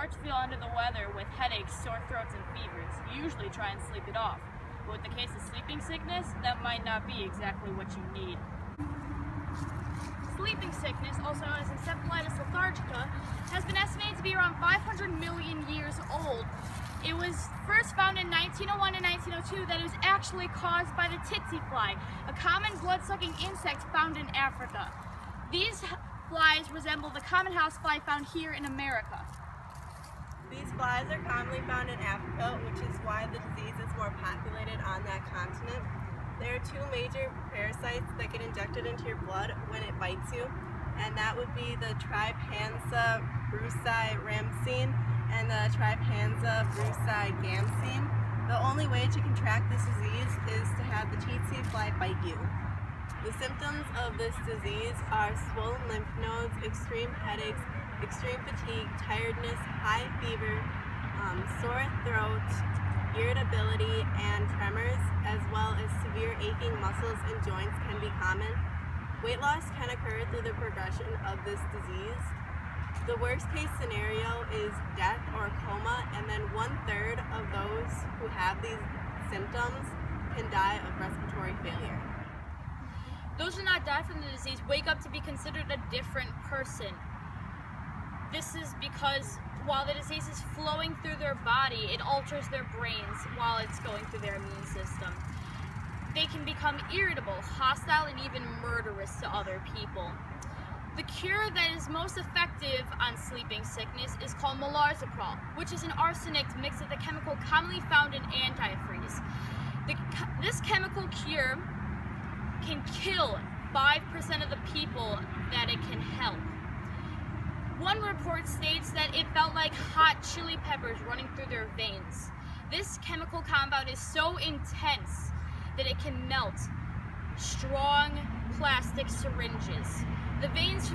start to feel under the weather with headaches, sore throats, and fevers, you usually try and sleep it off. But with the case of sleeping sickness, that might not be exactly what you need. Sleeping sickness, also known as encephalitis lethargica, has been estimated to be around 500 million years old. It was first found in 1901 and 1902 that it was actually caused by the tsetse fly, a common blood-sucking insect found in Africa. These flies resemble the common housefly found here in America. These flies are commonly found in Africa, which is why the disease is more populated on that continent. There are two major parasites that get injected into your blood when it bites you, and that would be the Trypansá brucei ramsine and the Trypansá brucei gamsine. The only way to contract this disease is to have the tsetse fly bite you. The symptoms of this disease are swollen lymph nodes, extreme headaches, extreme fatigue, tiredness, high fever, sore throat, irritability, and tremors, as well as severe aching muscles and joints can be common. Weight loss can occur through the progression of this disease. The worst case scenario is death or coma, and then 1/3 of those who have these symptoms can die of respiratory failure. Those who not die from the disease wake up to be considered a different person. This is because while the disease is flowing through their body, it alters their brains while it's going through their immune system. They can become irritable, hostile, and even murderous to other people. The cure that is most effective on sleeping sickness is called Millarzaprol, which is an arsenic mixed with a chemical commonly found in antifreeze. This chemical cure can kill 5% of the people that it can help. One report states that it felt like hot chili peppers running through their veins. This chemical compound is so intense that it can melt strong plastic syringes. The veins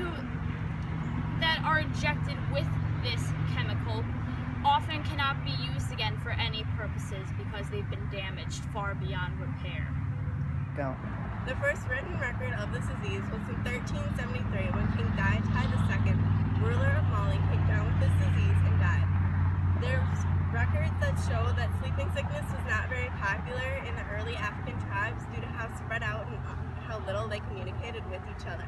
that are injected with this chemical often cannot be used again for any purposes because they've been damaged far beyond repair. Go. The first written record of this disease was in 1373 when King Daitai II, ruler of Mali, came down with this disease and died. There's records that show that sleeping sickness was not very popular in the early African tribes due to how spread out and how little they communicated with each other.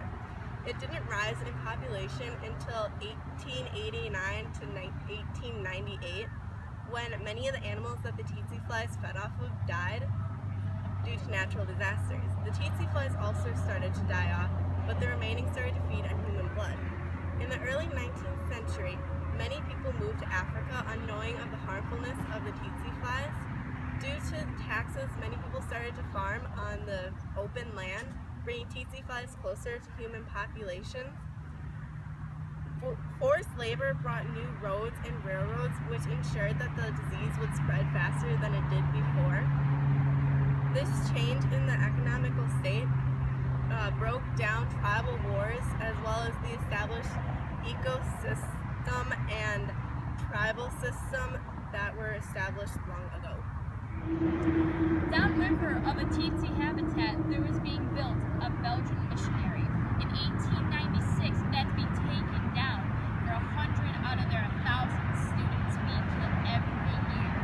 It didn't rise in population until 1889 to 1898, when many of the animals that the tsetse flies fed off of died due to natural disasters. The tsetse flies also started to die off, but the remaining started to feed on human blood. In the early 19th century, many people moved to Africa unknowing of the harmfulness of the tsetse flies. Due to taxes, many people started to farm on the open land, bringing tsetse flies closer to human populations. Forced labor brought new roads and railroads, which ensured that the disease would spread faster than it did before. This change in the economical state broke down tribal wars, as well as the established ecosystem and tribal system that were established long ago. Downriver of a tsetse habitat, there was being built a Belgian missionary. In 1896, it had to be taken down for 100 out of their 1,000 students being killed every year.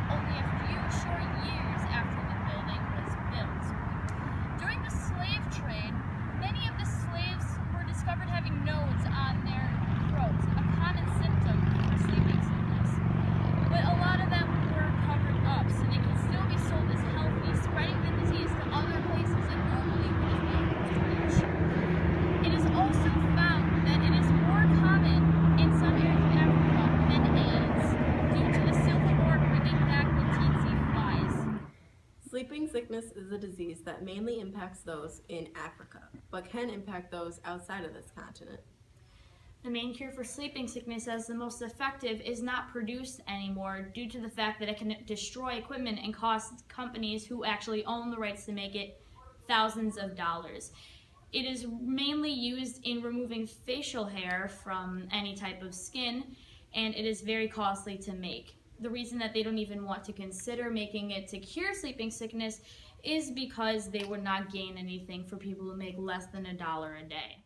Only a few short years after the building was built. During the slave trade, many of the slaves were discovered having nodes on their throats, a common symptom for sleeping sickness. But a lot of them were covered up, so they could still be sold as healthy, spreading the disease to other places it normally wouldn't be able to reach. It is also found that it is more common in some areas of Africa than AIDS, due to the Civil War bringing back the tsetse flies. Sleeping sickness is a disease that mainly impacts those in Africa, but can impact those outside of this continent. The main cure for sleeping sickness, as the most effective, is not produced anymore due to the fact that it can destroy equipment and cost companies who actually own the rights to make it thousands of dollars. It is mainly used in removing facial hair from any type of skin, and it is very costly to make. The reason that they don't even want to consider making it to cure sleeping sickness is because they would not gain anything for people who make less than $1 a day.